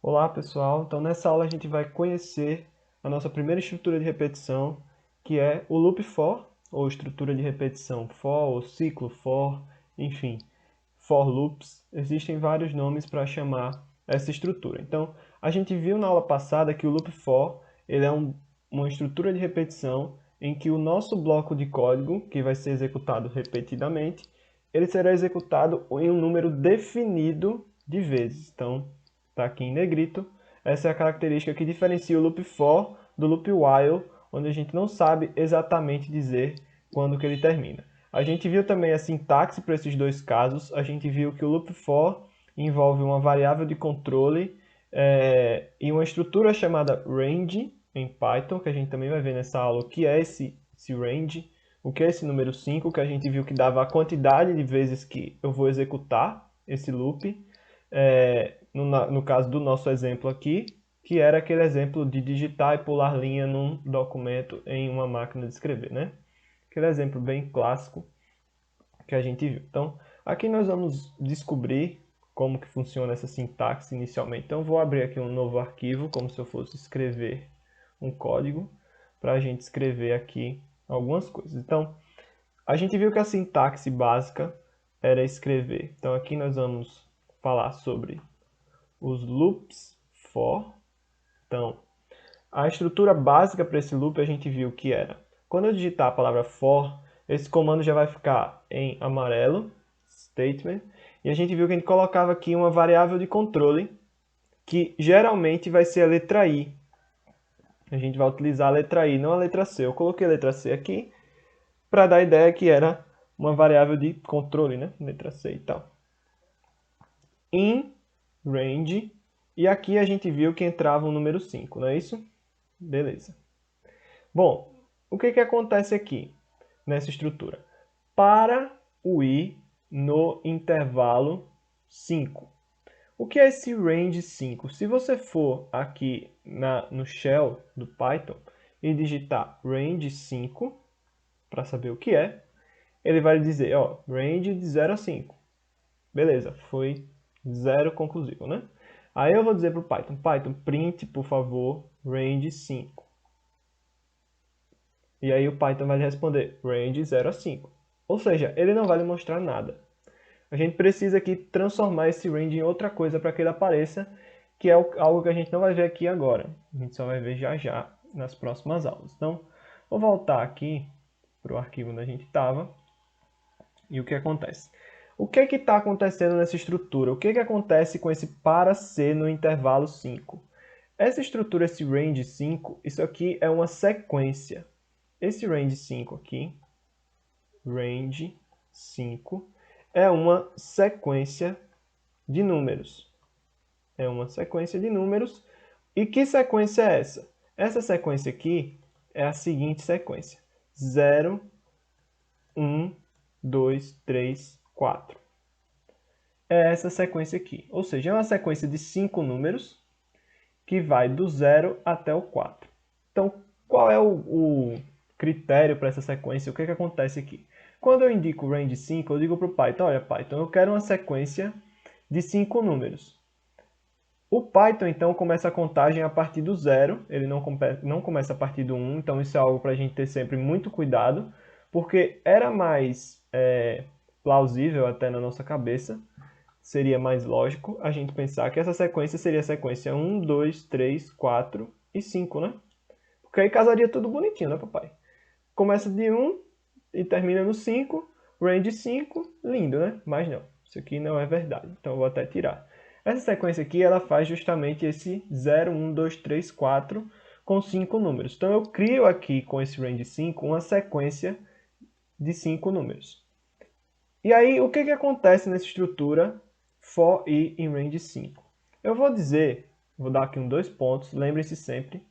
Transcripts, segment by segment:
Olá pessoal, então nessa aula a gente vai conhecer a nossa primeira estrutura de repetição, que é o loop for, ou estrutura de repetição for, ou ciclo for, enfim, for loops. Existem vários nomes para chamar essa estrutura. Então, a gente viu na aula passada que o loop for ele é uma estrutura de repetição em que o nosso bloco de código, que vai ser executado repetidamente, ele será executado em um número definido de vezes. Então, está aqui em negrito. Essa é a característica que diferencia o loop for do loop while, onde a gente não sabe exatamente dizer quando que ele termina. A gente viu também a sintaxe para esses dois casos. A gente viu que o loop for envolve uma variável de controle e uma estrutura chamada range em Python, que a gente também vai ver nessa aula o que é esse range, o que é esse número 5, que a gente viu que dava a quantidade de vezes que eu vou executar esse loop. No caso do nosso exemplo aqui, que era aquele exemplo de digitar e pular linha num documento em uma máquina de escrever, né? Aquele exemplo bem clássico que a gente viu. Então, aqui nós vamos descobrir como que funciona essa sintaxe inicialmente. Então, eu vou abrir aqui um novo arquivo, como se eu fosse escrever um código, para a gente escrever aqui algumas coisas. Então, a gente viu que a sintaxe básica era escrever. Então, aqui nós vamos falar sobre os loops for. Então, a estrutura básica para esse loop a gente viu que era, quando eu digitar a palavra for, esse comando já vai ficar em amarelo, statement, e a gente viu que a gente colocava aqui uma variável de controle, que geralmente vai ser a letra I. A gente vai utilizar a letra I, não a letra C. Eu coloquei a letra C aqui para dar a ideia que era uma variável de controle, né? Letra C e tal. In range, e aqui a gente viu que entrava o número 5, não é isso? Beleza. Bom, o que acontece aqui nessa estrutura? Para o I no intervalo 5. O que é esse range 5? Se você for aqui no shell do Python e digitar range 5, para saber o que é, ele vai dizer, ó, range de 0 a 5. Beleza, foi 0 conclusivo, né? Aí eu vou dizer para o Python, print, por favor, range 5. E aí o Python vai lhe responder range 0 a 5. Ou seja, ele não vai lhe mostrar nada. A gente precisa aqui transformar esse range em outra coisa para que ele apareça, que é algo que a gente não vai ver aqui agora. A gente só vai ver já já nas próximas aulas. Então, vou voltar aqui para o arquivo onde a gente estava. E o que acontece? O que está acontecendo nessa estrutura? O que acontece com esse para C no intervalo 5? Essa estrutura, esse range 5, isso aqui é uma sequência. Esse range 5 aqui, range 5, é uma sequência de números. É uma sequência de números. E que sequência é essa? Essa sequência aqui é a seguinte sequência. 0, 1, 2, 3, 4. É essa sequência aqui. Ou seja, é uma sequência de 5 números que vai do 0 até o 4. Então, qual é o critério para essa sequência? O que acontece aqui? Quando eu indico range 5, eu digo para o Python, olha Python, eu quero uma sequência de 5 números. O Python, então, começa a contagem a partir do 0, ele não começa a partir do 1, então isso é algo para a gente ter sempre muito cuidado, porque era mais plausível até na nossa cabeça, seria mais lógico a gente pensar que essa sequência seria a sequência 1, 2, 3, 4 e 5, né? Porque aí casaria tudo bonitinho, né, papai? Começa de 1 e termina no 5, range 5, lindo, né? Mas não, isso aqui não é verdade, então eu vou até tirar. Essa sequência aqui, ela faz justamente esse 0, 1, 2, 3, 4 com 5 números. Então eu crio aqui com esse range 5 uma sequência de 5 números. E aí, o que acontece nessa estrutura for i em range 5? Eu vou dizer, vou dar aqui um 2 pontos, lembre-se sempre.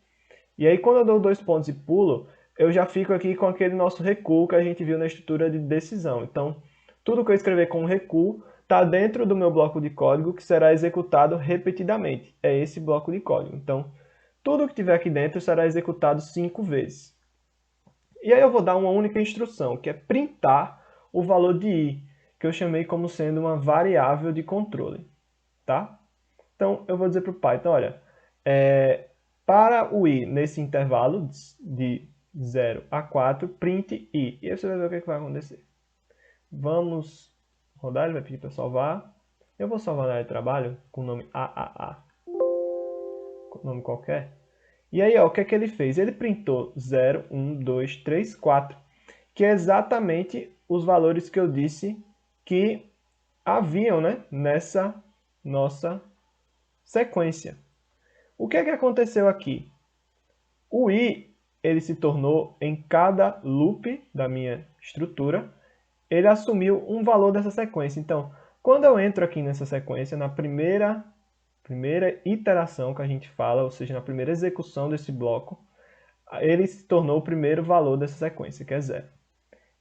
E aí, quando eu dou 2 pontos e pulo, eu já fico aqui com aquele nosso recuo que a gente viu na estrutura de decisão. Então, tudo que eu escrever com recuo está dentro do meu bloco de código que será executado repetidamente. É esse bloco de código. Então, tudo que tiver aqui dentro será executado 5 vezes. E aí eu vou dar uma única instrução, que é printar o valor de i, que eu chamei como sendo uma variável de controle, tá? Então, eu vou dizer para o Python, olha, para o i nesse intervalo de 0 a 4, print i. E aí você vai ver o que vai acontecer. Vamos rodar, ele vai pedir para salvar. Eu vou salvar na área de trabalho com o nome AAA, com nome qualquer. E aí, ó, o que é que ele fez? Ele printou 0, 1, 2, 3, 4, que é exatamente os valores que eu disse que haviam, né, nessa nossa sequência. O que é que aconteceu aqui? O i, ele se tornou, em cada loop da minha estrutura, ele assumiu um valor dessa sequência. Então, quando eu entro aqui nessa sequência, na primeira iteração que a gente fala, ou seja, na primeira execução desse bloco, ele se tornou o primeiro valor dessa sequência, que é 0.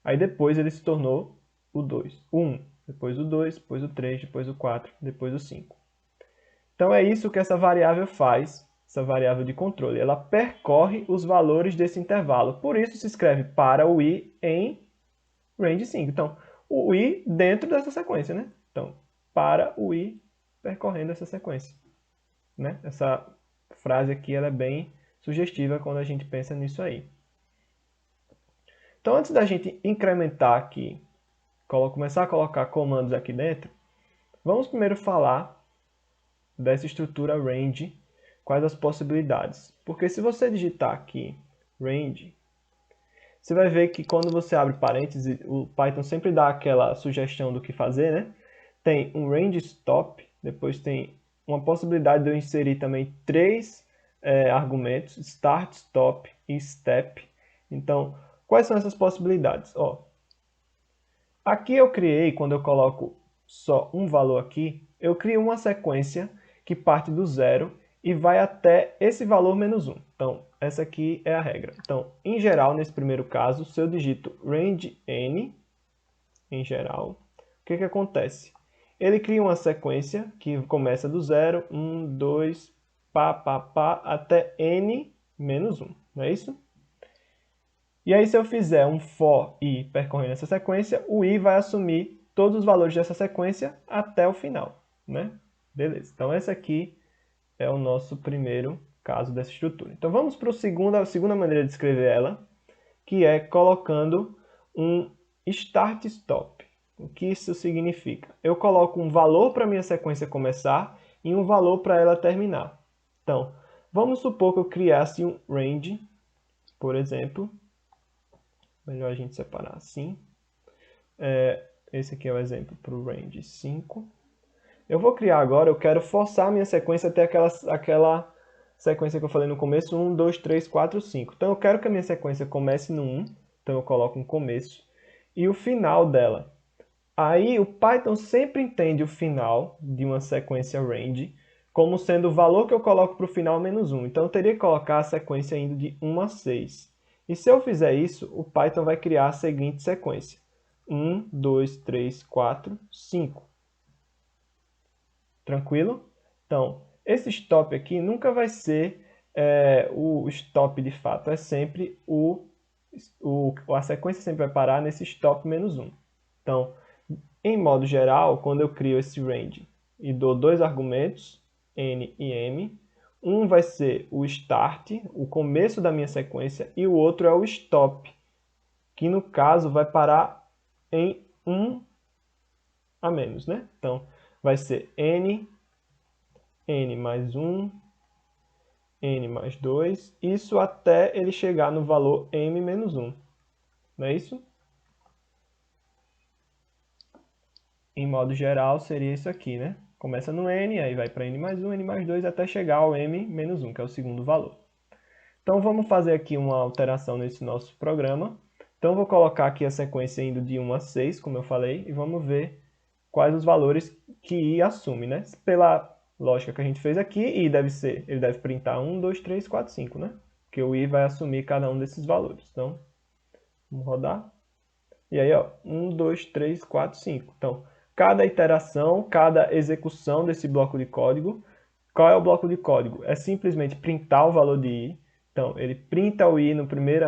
Aí depois ele se tornou o 2, o 1, depois o 2, depois o 3, depois o 4, depois o 5. Então é isso que essa variável faz, essa variável de controle. Ela percorre os valores desse intervalo. Por isso se escreve para o i em range 5. Então, o i dentro dessa sequência, né? Então, para o i percorrendo essa sequência, né? Essa frase aqui ela é bem sugestiva quando a gente pensa nisso aí. Então, antes da gente incrementar aqui, começar a colocar comandos aqui dentro, vamos primeiro falar dessa estrutura range, quais as possibilidades. Porque se você digitar aqui range, você vai ver que quando você abre parênteses, o Python sempre dá aquela sugestão do que fazer, né? Tem um range stop, depois tem uma possibilidade de eu inserir também 3 argumentos, start, stop e step. Então, quais são essas possibilidades? Ó, aqui eu criei, quando eu coloco só um valor aqui, eu crio uma sequência que parte do 0 e vai até esse valor menos 1. Então, essa aqui é a regra. Então, em geral, nesse primeiro caso, se eu digito range n, em geral, o que acontece? Ele cria uma sequência que começa do 0, 1, 2, pá, até n menos 1, não é isso? E aí, se eu fizer um for i percorrendo essa sequência, o i vai assumir todos os valores dessa sequência até o final, né? Beleza, então essa aqui é o nosso primeiro caso dessa estrutura. Então vamos para a segunda maneira de escrever ela, que é colocando um start-stop. O que isso significa? Eu coloco um valor para a minha sequência começar e um valor para ela terminar. Então, vamos supor que eu criasse um range, por exemplo. Melhor a gente separar assim. Esse aqui é o exemplo para o range 5. Eu vou criar agora, eu quero forçar a minha sequência até aquela sequência que eu falei no começo, 1, 2, 3, 4, 5. Então eu quero que a minha sequência comece no 1, então eu coloco um começo, e o final dela. Aí o Python sempre entende o final de uma sequência range como sendo o valor que eu coloco para o final menos 1. Então eu teria que colocar a sequência indo de 1 a 6. E se eu fizer isso, o Python vai criar a seguinte sequência. 1, 2, 3, 4, 5. Tranquilo? Então, esse stop aqui nunca vai ser o stop de fato, é sempre a sequência sempre vai parar nesse stop menos 1. Então, em modo geral, quando eu crio esse range e dou dois argumentos, n e m, um vai ser o start, o começo da minha sequência, e o outro é o stop, que no caso vai parar em 1 a menos, né? Então, vai ser n mais 1, n mais 2, isso até ele chegar no valor m menos 1, não é isso? Em modo geral, seria isso aqui, né? Começa no n, aí vai para n mais 1, n mais 2, até chegar ao m menos 1, que é o segundo valor. Então, vamos fazer aqui uma alteração nesse nosso programa. Então, vou colocar aqui a sequência indo de 1 a 6, como eu falei, e vamos ver quais os valores que i assume, né? Pela lógica que a gente fez aqui, ele deve printar 1, 2, 3, 4, 5, né? Porque o i vai assumir cada um desses valores. Então, vamos rodar. E aí, ó, 1, 2, 3, 4, 5. Então, cada iteração, cada execução desse bloco de código, qual é o bloco de código? É simplesmente printar o valor de i. Então, ele printa o i na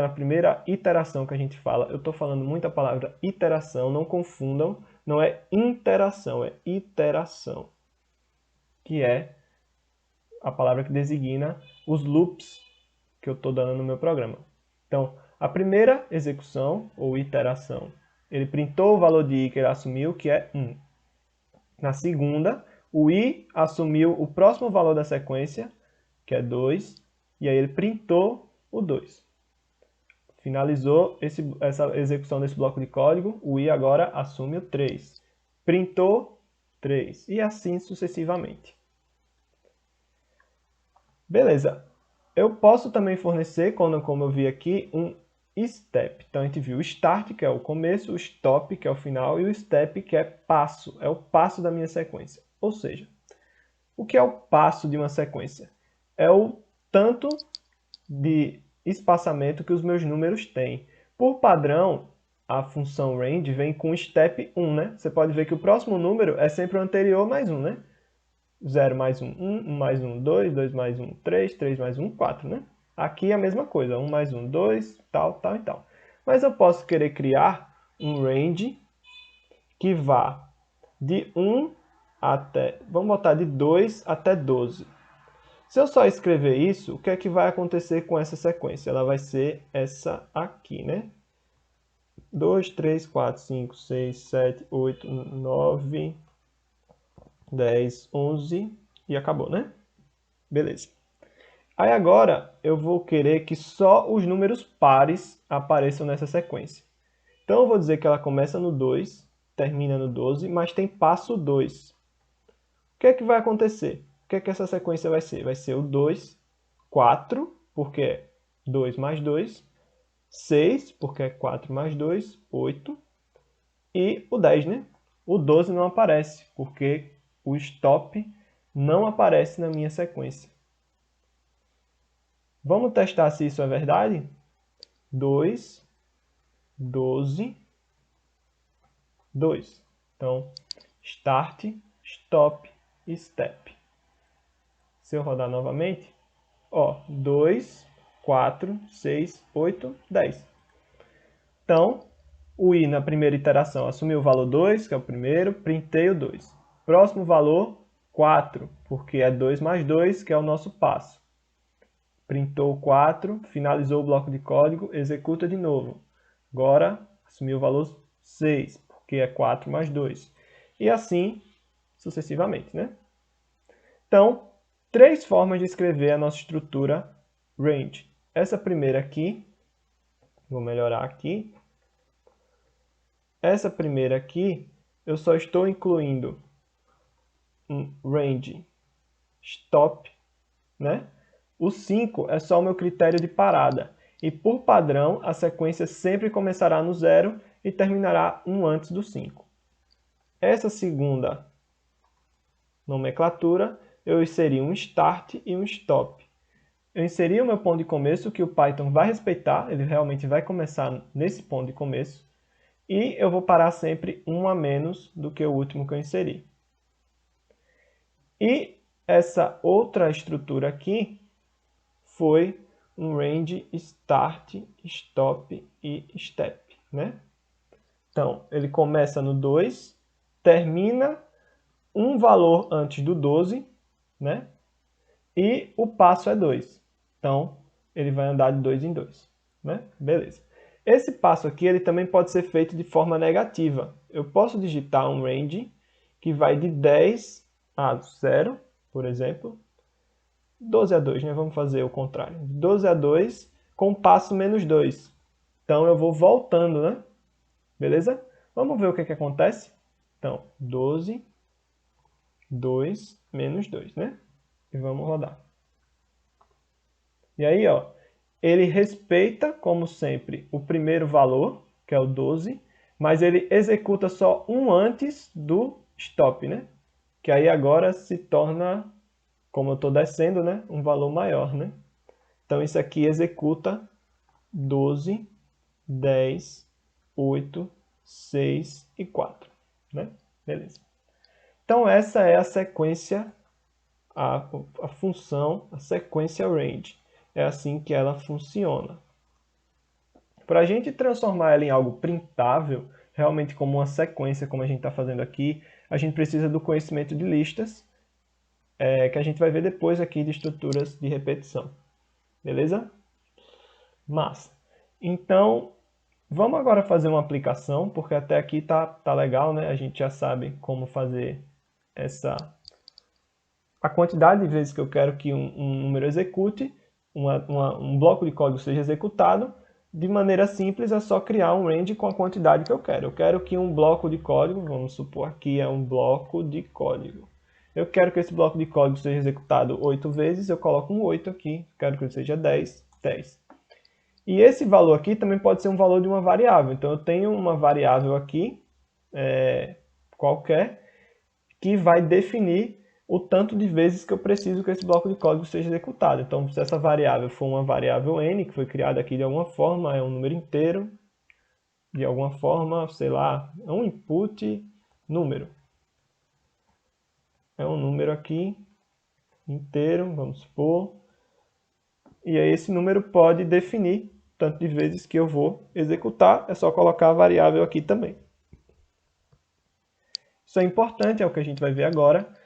primeira iteração que a gente fala. Eu estou falando muito a palavra iteração, não confundam. Não é interação, é iteração. Que é a palavra que designa os loops que eu estou dando no meu programa. Então, a primeira execução, ou iteração, ele printou o valor de i que ele assumiu, que é 1. Na segunda, o i assumiu o próximo valor da sequência, que é 2, e aí ele printou o 2. Finalizou essa execução desse bloco de código, o i agora assume o 3. Printou 3, e assim sucessivamente. Beleza. Eu posso também fornecer, como eu vi aqui, um step. Então a gente viu o start, que é o começo, o stop, que é o final, e o step, que é passo, é o passo da minha sequência. Ou seja, o que é o passo de uma sequência? É o tanto de espaçamento que os meus números têm. Por padrão, a função range vem com step 1, né? Você pode ver que o próximo número é sempre o anterior mais 1, né? 0 mais 1, 1, 1 mais 1, 2, 2 mais 1, 3, 3 mais 1, 4, né? Aqui é a mesma coisa, 1 mais 1, 2, tal, tal e tal. Mas eu posso querer criar um range que vá de 1 até, vamos botar de 2 até 12. Se eu só escrever isso, o que é que vai acontecer com essa sequência? Ela vai ser essa aqui, né? 2, 3, 4, 5, 6, 7, 8, 9, 10, 11 e acabou, né? Beleza. Aí agora eu vou querer que só os números pares apareçam nessa sequência. Então eu vou dizer que ela começa no 2, termina no 12, mas tem passo 2. O que é que vai acontecer? O que é que essa sequência vai ser? Vai ser o 2, 4, porque é 2 mais 2, 6, porque é 4 mais 2, 8, e o 10, né? O 12 não aparece, porque o stop não aparece na minha sequência. Vamos testar se isso é verdade? 2, 12, 2. Então, start, stop e step. Se eu rodar novamente, ó, 2, 4, 6, 8, 10. Então, o i na primeira iteração assumiu o valor 2, que é o primeiro, printei o 2. Próximo valor, 4, porque é 2 mais 2, que é o nosso passo. Printou 4, finalizou o bloco de código, executa de novo. Agora, assumiu o valor 6, porque é 4 mais 2. E assim, sucessivamente, né? Então, 3 formas de escrever a nossa estrutura range. Essa primeira aqui, vou melhorar aqui. Essa primeira aqui, eu só estou incluindo um range stop, né? O 5 é só o meu critério de parada. E por padrão, a sequência sempre começará no 0 e terminará um antes do 5. Essa segunda nomenclatura, eu inseri um start e um stop. Eu inseri o meu ponto de começo, que o Python vai respeitar, ele realmente vai começar nesse ponto de começo. E eu vou parar sempre um a menos do que o último que eu inseri. E essa outra estrutura aqui foi um range start, stop e step, né? Então, ele começa no 2, termina um valor antes do 12, né? E o passo é 2. Então, ele vai andar de 2 em 2, né? Beleza. Esse passo aqui ele também pode ser feito de forma negativa. Eu posso digitar um range que vai de 10 a 0, por exemplo, 12 a 2, né? Vamos fazer o contrário. 12 a 2 com passo menos 2. Então eu vou voltando, né? Beleza? Vamos ver o que acontece? Então, 12, 2, menos 2, né? E vamos rodar. E aí, ó, ele respeita, como sempre, o primeiro valor, que é o 12, mas ele executa só um antes do stop, né? Que aí agora se torna, como eu estou descendo, né? Um valor maior, né? Então isso aqui executa 12, 10, 8, 6 e 4, né? Beleza. Então essa é a sequência, a função, a sequência range. É assim que ela funciona. Para a gente transformar ela em algo printável, realmente como uma sequência, como a gente está fazendo aqui, a gente precisa do conhecimento de listas. que a gente vai ver depois aqui de estruturas de repetição. Beleza? Massa. Então, vamos agora fazer uma aplicação, porque até aqui tá legal, né? A gente já sabe como fazer a quantidade de vezes que eu quero que um número execute, um bloco de código seja executado. De maneira simples, é só criar um range com a quantidade que eu quero. Eu quero que um bloco de código, vamos supor aqui é um bloco de código. Eu quero que esse bloco de código seja executado 8 vezes, eu coloco um 8 aqui. Quero que ele seja 10, 10. E esse valor aqui também pode ser um valor de uma variável. Então eu tenho uma variável aqui, qualquer, que vai definir o tanto de vezes que eu preciso que esse bloco de código seja executado. Então, se essa variável for uma variável n, que foi criada aqui de alguma forma, é um número inteiro, de alguma forma, sei lá, é um input número. É um número aqui, inteiro, vamos supor. E aí esse número pode definir o tanto de vezes que eu vou executar, é só colocar a variável aqui também. Isso é importante, é o que a gente vai ver agora.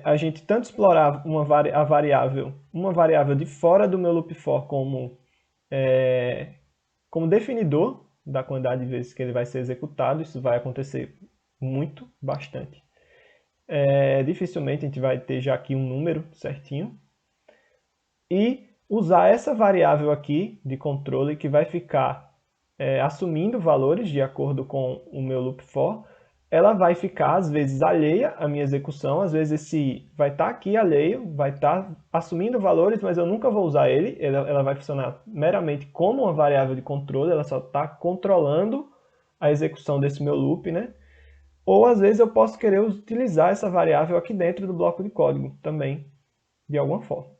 A gente tanto explorar uma variável de fora do meu loop for como definidor da quantidade de vezes que ele vai ser executado. Isso vai acontecer muito, bastante. Dificilmente a gente vai ter já aqui um número certinho. E usar essa variável aqui de controle que vai ficar assumindo valores de acordo com o meu loop for. Ela vai ficar, às vezes, alheia à minha execução, às vezes esse vai estar aqui alheio, vai estar assumindo valores, mas eu nunca vou usar ele, ela vai funcionar meramente como uma variável de controle, ela só está controlando a execução desse meu loop, né? Ou, às vezes, eu posso querer utilizar essa variável aqui dentro do bloco de código também, de alguma forma.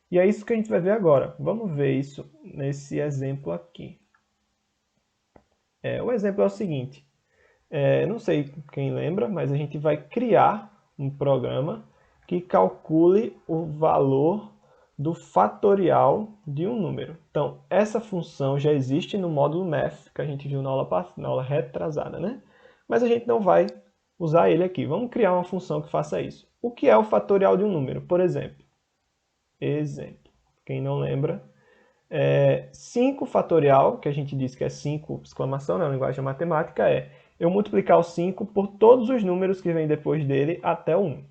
E é isso que a gente vai ver agora. Vamos ver isso nesse exemplo aqui. O exemplo é o seguinte. Não sei quem lembra, mas a gente vai criar um programa que calcule o valor do fatorial de um número. Então, essa função já existe no módulo math, que a gente viu na aula retrasada, né? Mas a gente não vai usar ele aqui. Vamos criar uma função que faça isso. O que é o fatorial de um número? Por exemplo, quem não lembra, 5 fatorial, que a gente disse que é 5, exclamação, na linguagem matemática, eu multiplicar o 5 por todos os números que vêm depois dele até o 1.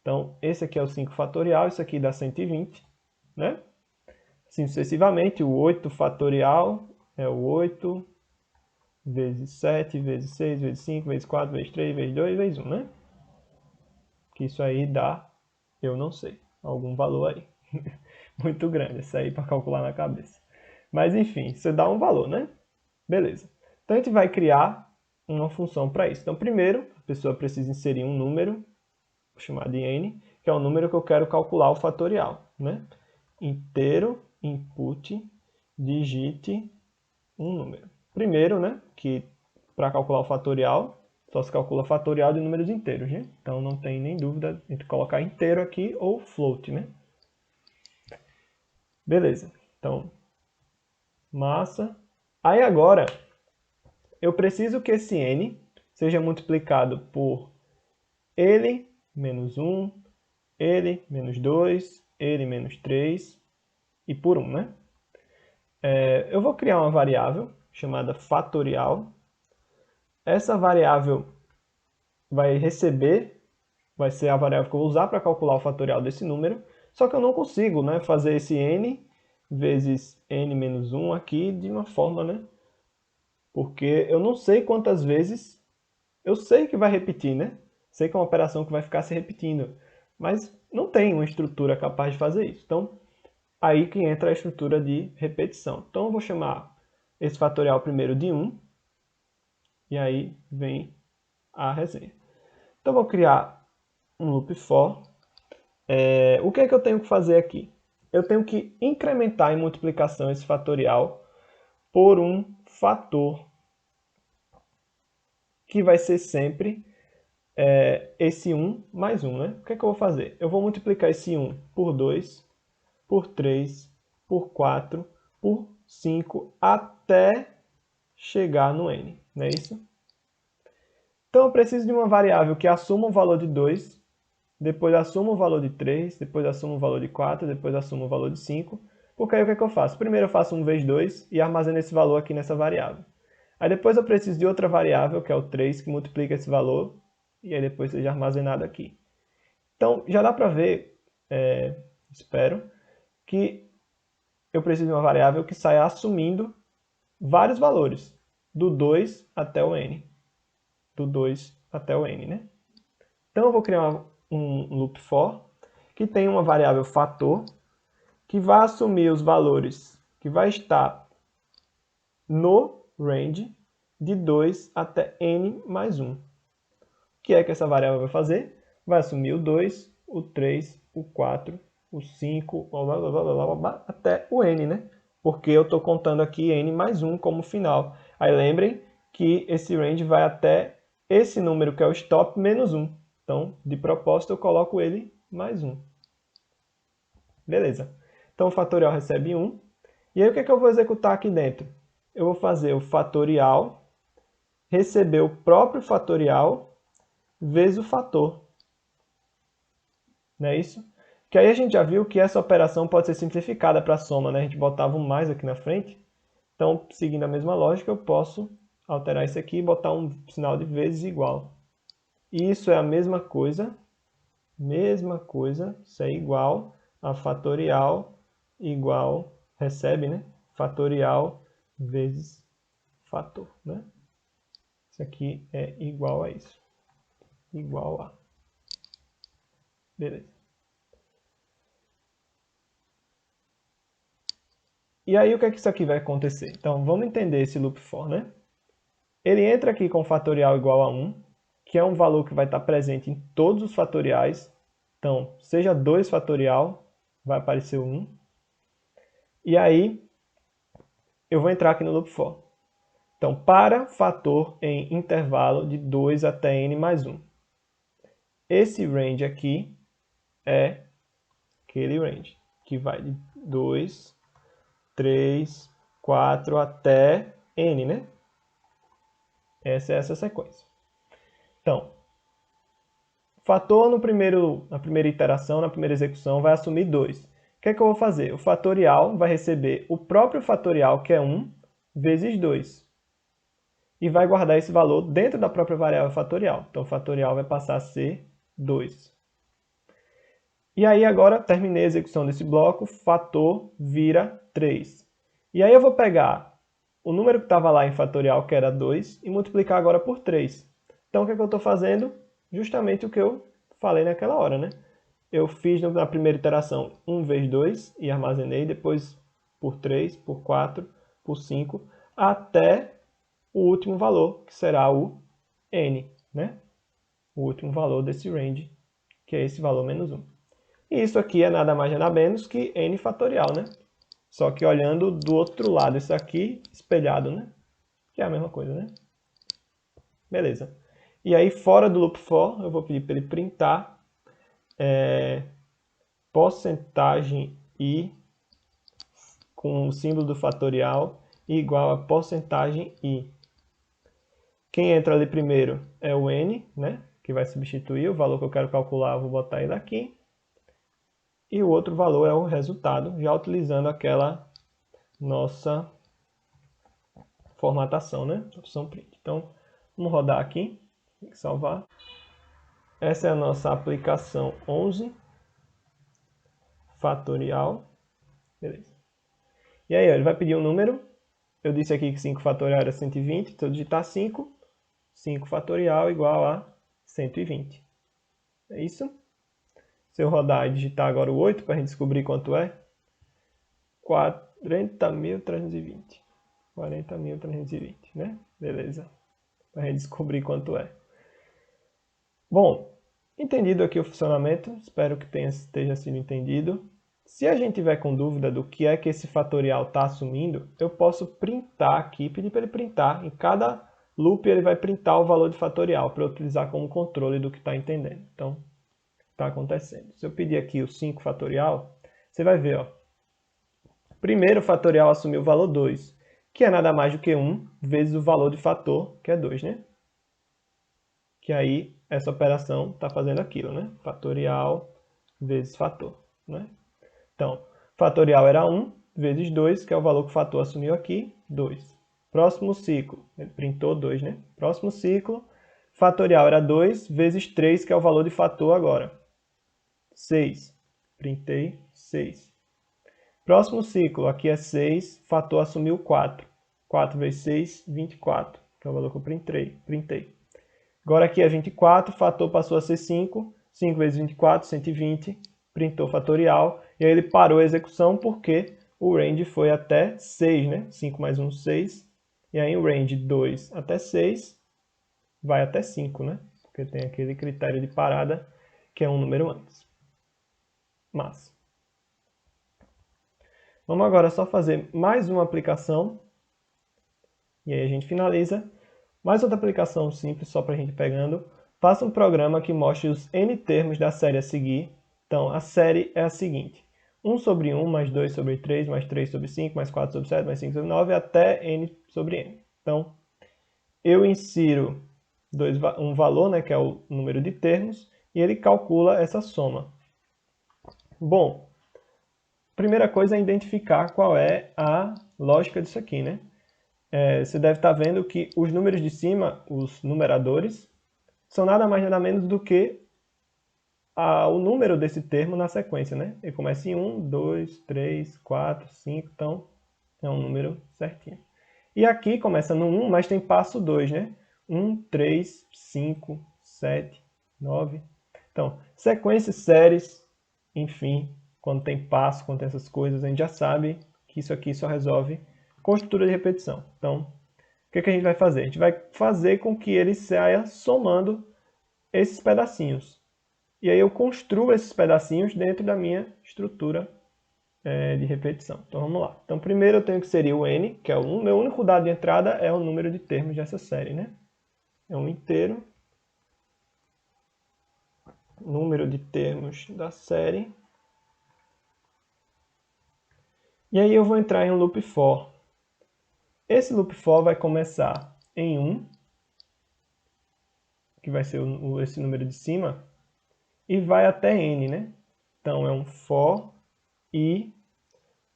Então, esse aqui é o 5 fatorial, isso aqui dá 120, né? Assim sucessivamente, o 8 fatorial é o 8 vezes 7, vezes 6, vezes 5, vezes 4, vezes 3, vezes 2, vezes 1, né? Que isso aí dá, eu não sei, algum valor aí. Muito grande, isso aí para calcular na cabeça. Mas enfim, você dá um valor, né? Beleza. Então a gente vai criar uma função para isso. Então primeiro, a pessoa precisa inserir um número, vou chamar de n, que é o número que eu quero calcular o fatorial, né? Inteiro, input, digite um número. Primeiro, né, que para calcular o fatorial, só se calcula fatorial de números inteiros, né? Então não tem nem dúvida entre colocar inteiro aqui ou float, né? Beleza. Então, massa. Aí agora, eu preciso que esse n seja multiplicado por ele menos 1, ele menos 2, ele menos 3 e por 1, né? Eu vou criar uma variável chamada fatorial. Essa variável vai ser a variável que eu vou usar para calcular o fatorial desse número, só que eu não consigo, né, fazer esse n vezes n menos 1 aqui de uma forma, né? Porque eu não sei quantas vezes, eu sei que vai repetir, né? Sei que é uma operação que vai ficar se repetindo, mas não tem uma estrutura capaz de fazer isso. Então, aí que entra a estrutura de repetição. Então, eu vou chamar esse fatorial primeiro de 1, e aí vem a resenha. Então, eu vou criar um loop for. O que é que eu tenho que fazer aqui? Eu tenho que incrementar em multiplicação esse fatorial por um fator que vai ser sempre esse 1 mais 1, né? O que é que eu vou fazer? Eu vou multiplicar esse 1 por 2, por 3, por 4, por 5, até chegar no n, não é isso? Então eu preciso de uma variável que assuma o valor de 2, depois assumo o valor de 3, depois assumo o valor de 4, depois assumo o valor de 5, porque aí o que é que eu faço? Primeiro eu faço 1 vezes 2 e armazeno esse valor aqui nessa variável. Aí depois eu preciso de outra variável, que é o 3, que multiplica esse valor, e aí depois seja armazenado aqui. Então, já dá para ver, espero, que eu preciso de uma variável que saia assumindo vários valores, do 2 até o n. Do 2 até o n, né? Então eu vou criar um loop for, que tem uma variável fator, que vai assumir os valores que vai estar no range de 2 até n mais 1. O que é que essa variável vai fazer? Vai assumir o 2, o 3, o 4, o 5, blá, blá, blá, blá, blá, até o n, né? Porque eu estou contando aqui n mais 1 como final. Aí lembrem que esse range vai até esse número que é o stop menos 1. Então, de propósito, eu coloco ele mais 1. Beleza. Então, o fatorial recebe 1. E aí, o que é que eu vou executar aqui dentro? Eu vou fazer o fatorial receber o próprio fatorial vezes o fator. Não é isso? Que aí a gente já viu que essa operação pode ser simplificada para a soma, né? A gente botava um mais aqui na frente. Então, seguindo a mesma lógica, eu posso alterar isso aqui e botar um sinal de vezes igual. E isso é a mesma coisa, isso é igual a fatorial igual, recebe, né? Fatorial vezes fator, né? Isso aqui é igual a isso. Igual a. Beleza. E aí, o que é que isso aqui vai acontecer? Então, vamos entender esse loop for, né? Ele entra aqui com fatorial igual a 1, que é um valor que vai estar presente em todos os fatoriais. Então, seja 2 fatorial, vai aparecer o 1. E aí, eu vou entrar aqui no loop for. Então, para fator em intervalo de 2 até n mais 1. Esse range aqui é aquele range, que vai de 2, 3, 4 até n, né? Essa é essa sequência. Então, fator na primeira iteração, na primeira execução, vai assumir 2. O que é que eu vou fazer? O fatorial vai receber o próprio fatorial, que é 1, vezes 2. E vai guardar esse valor dentro da própria variável fatorial. Então, o fatorial vai passar a ser 2. E aí, agora, terminei a execução desse bloco, fator vira 3. E aí eu vou pegar o número que estava lá em fatorial, que era 2, e multiplicar agora por 3. Então, o que é que eu estou fazendo? Justamente o que eu falei naquela hora, né? Eu fiz na primeira iteração 1 vezes 2 e armazenei, depois por 3, por 4, por 5, até o último valor, que será o n, né? O último valor desse range, que é esse valor menos 1. E isso aqui é nada mais nada menos que n fatorial, né? Só que olhando do outro lado, isso aqui espelhado, né? Que é a mesma coisa, né? Beleza. E aí, fora do loop for, eu vou pedir para ele printar porcentagem i com o símbolo do fatorial igual a porcentagem i. Quem entra ali primeiro é o n, né? Que vai substituir o valor que eu quero calcular, eu vou botar ele aqui. E o outro valor é o resultado, já utilizando aquela nossa formatação, né? Opção print. Então, vamos rodar aqui, tem que salvar. Essa é a nossa aplicação 11 fatorial. Beleza. E aí, ó, ele vai pedir um número. Eu disse aqui que 5 fatorial era 120, então eu digitar 5. 5 fatorial igual a 120. É isso? Se eu rodar e digitar agora o 8 para a gente descobrir quanto é, 40.320. 40.320, né? Beleza. Para a gente descobrir quanto é. Bom, entendido aqui o funcionamento, espero que esteja sido entendido. Se a gente tiver com dúvida do que é que esse fatorial está assumindo, eu posso printar aqui, pedir para ele printar. Em cada loop ele vai printar o valor de fatorial para eu utilizar como controle do que está entendendo. Então, está acontecendo. Se eu pedir aqui o 5 fatorial, você vai ver, ó. Primeiro o fatorial assumiu o valor 2, que é nada mais do que 1 vezes o valor de fator, que é 2, né? Que aí essa operação está fazendo aquilo, né? Fatorial vezes fator, né? Então, fatorial era 1 vezes 2, que é o valor que o fator assumiu aqui, 2. Próximo ciclo, ele printou 2, né? Próximo ciclo, fatorial era 2 vezes 3, que é o valor de fator agora, 6. Printei 6. Próximo ciclo, aqui é 6, fator assumiu 4. 4 vezes 6, 24, que é o valor que eu printei. Agora aqui é 24, fator passou a ser 5, 5 vezes 24, 120, printou fatorial, e aí ele parou a execução porque o range foi até 6, né? 5 mais 1, 6, e aí o range 2 até 6 vai até 5, né? Porque tem aquele critério de parada que é um número antes. Massa. Vamos agora só fazer mais uma aplicação, e aí a gente finaliza. Mais outra aplicação simples, só para a gente ir pegando. Faça um programa que mostre os n termos da série a seguir. Então, a série é a seguinte. 1 sobre 1, mais 2 sobre 3, mais 3 sobre 5, mais 4 sobre 7, mais 5 sobre 9, até n sobre n. Então, eu insiro um valor, né, que é o número de termos, e ele calcula essa soma. Bom, primeira coisa é identificar qual é a lógica disso aqui, né? Você deve estar vendo que os números de cima, os numeradores, são nada mais nada menos do que o número desse termo na sequência, né? Ele começa em 1, 2, 3, 4, 5, então é um número certinho. E aqui começa no 1, mas tem passo 2, né? 1, 3, 5, 7, 9. Então, sequências, séries, enfim, quando tem passo, quando tem essas coisas, a gente já sabe que isso aqui só resolve com estrutura de repetição. Então, o que a gente vai fazer? A gente vai fazer com que ele saia somando esses pedacinhos. E aí eu construo esses pedacinhos dentro da minha estrutura de repetição. Então vamos lá. Então primeiro eu tenho que inserir o n, que é o meu único dado de entrada, é o número de termos dessa série, né? É um inteiro. Número de termos da série. E aí eu vou entrar em um loop for. Esse loop for vai começar em 1, que vai ser esse número de cima, e vai até n, né? Então é um for i,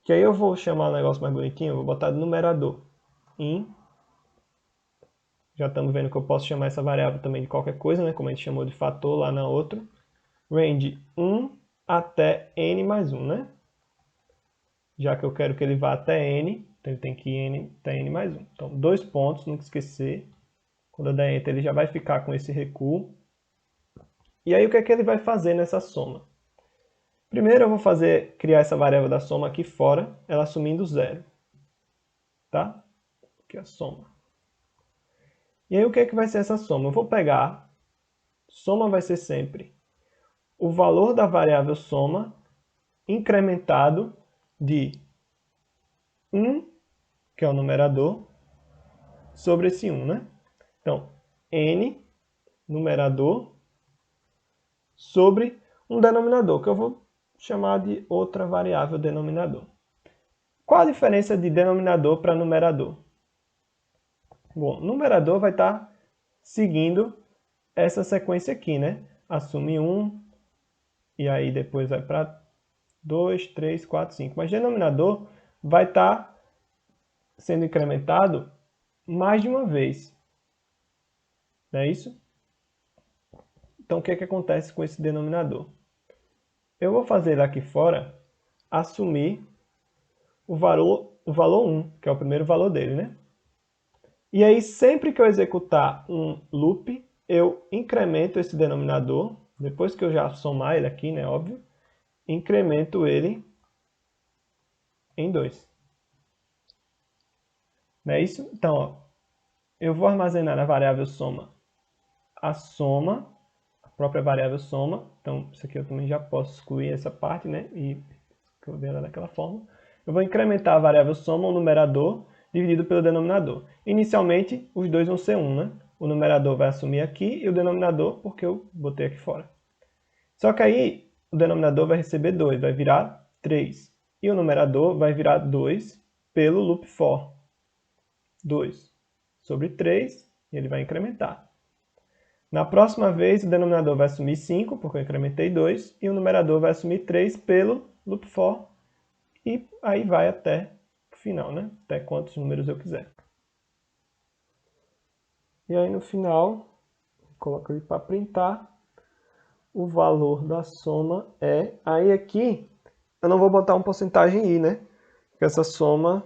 que aí eu vou chamar um negócio mais bonitinho, eu vou botar de numerador, in. Já estamos vendo que eu posso chamar essa variável também de qualquer coisa, né? Como a gente chamou de fator lá na outra. Range 1 até n mais 1, né? Já que eu quero que ele vá até n, então ele tem que ir n até n mais 1. Então, 2 pontos, nunca esquecer. Quando eu der enter, ele já vai ficar com esse recuo. E aí, o que é que ele vai fazer nessa soma? Primeiro, eu vou criar essa variável da soma aqui fora, ela assumindo 0. Tá? Aqui é a soma. E aí, o que é que vai ser essa soma? Eu vou pegar, soma vai ser sempre o valor da variável soma incrementado de 1, que é o numerador, sobre esse 1, né? Então, n, numerador, sobre um denominador, que eu vou chamar de outra variável denominador. Qual a diferença de denominador para numerador? Bom, numerador vai estar seguindo essa sequência aqui, né? Assume 1, e aí depois vai para 2, 3, 4, 5. Mas denominador vai estar sendo incrementado mais de uma vez. Não é isso? Então, o que é que acontece com esse denominador? Eu vou fazer aqui fora assumir o valor 1, que é o primeiro valor dele, né? E aí, sempre que eu executar um loop, eu incremento esse denominador, depois que eu já somar ele aqui, né, óbvio, incremento ele em 2. Não é isso? Então, ó, eu vou armazenar na variável soma a soma, a própria variável soma. Então, isso aqui eu também já posso excluir essa parte, né, e escrever ela daquela forma. Eu vou incrementar a variável soma, o numerador, dividido pelo denominador. Inicialmente, os dois vão ser 1, né? O numerador vai assumir aqui e o denominador, porque eu botei aqui fora. Só que aí, o denominador vai receber 2, vai virar 3. E o numerador vai virar 2 pelo loop for. 2 sobre 3, e ele vai incrementar. Na próxima vez, o denominador vai assumir 5, porque eu incrementei 2, e o numerador vai assumir 3 pelo loop for, e aí vai até o final, né? Até quantos números eu quiser. E aí no final, coloco ele para printar, o valor da soma é... Aí aqui, eu não vou botar uma porcentagem i, né? Porque essa soma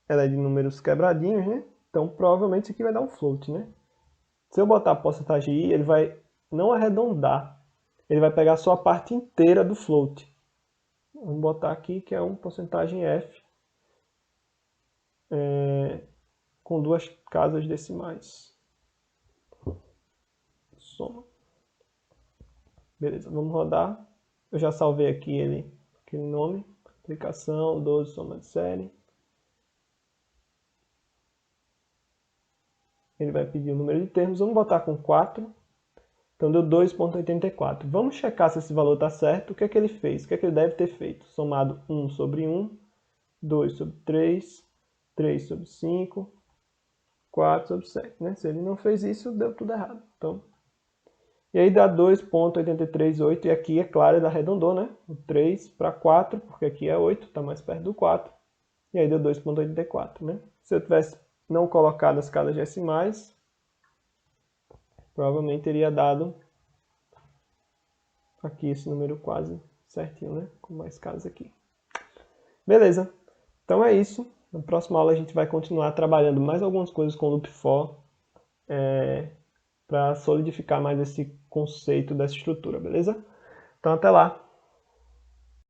ela é de números quebradinhos, né? Então provavelmente isso aqui vai dar um float, né? Se eu botar a porcentagem i, ele vai não arredondar, ele vai pegar só a parte inteira do float. Vamos botar aqui que é uma porcentagem f com 2 casas decimais. Soma. Beleza, vamos rodar. Eu já salvei aqui aquele nome. Aplicação 12 soma de série. Ele vai pedir o número de termos. Vamos botar com 4. Então deu 2,84. Vamos checar se esse valor está certo. O que é que ele fez? O que é que ele deve ter feito? Somado 1 sobre 1, 2 sobre 3, 3 sobre 5, 4 sobre 7. Né? Se ele não fez isso, deu tudo errado. Então, e aí dá 2,838. E aqui, é claro, ele arredondou, né? O 3 para 4, porque aqui é 8, está mais perto do 4. E aí deu 2,84. Né? Se eu tivesse não colocado as casas decimais, provavelmente teria dado aqui esse número quase certinho, né? Com mais casas aqui. Beleza. Então é isso. Na próxima aula a gente vai continuar trabalhando mais algumas coisas com loop for para solidificar mais esse conceito dessa estrutura, beleza? Então até lá.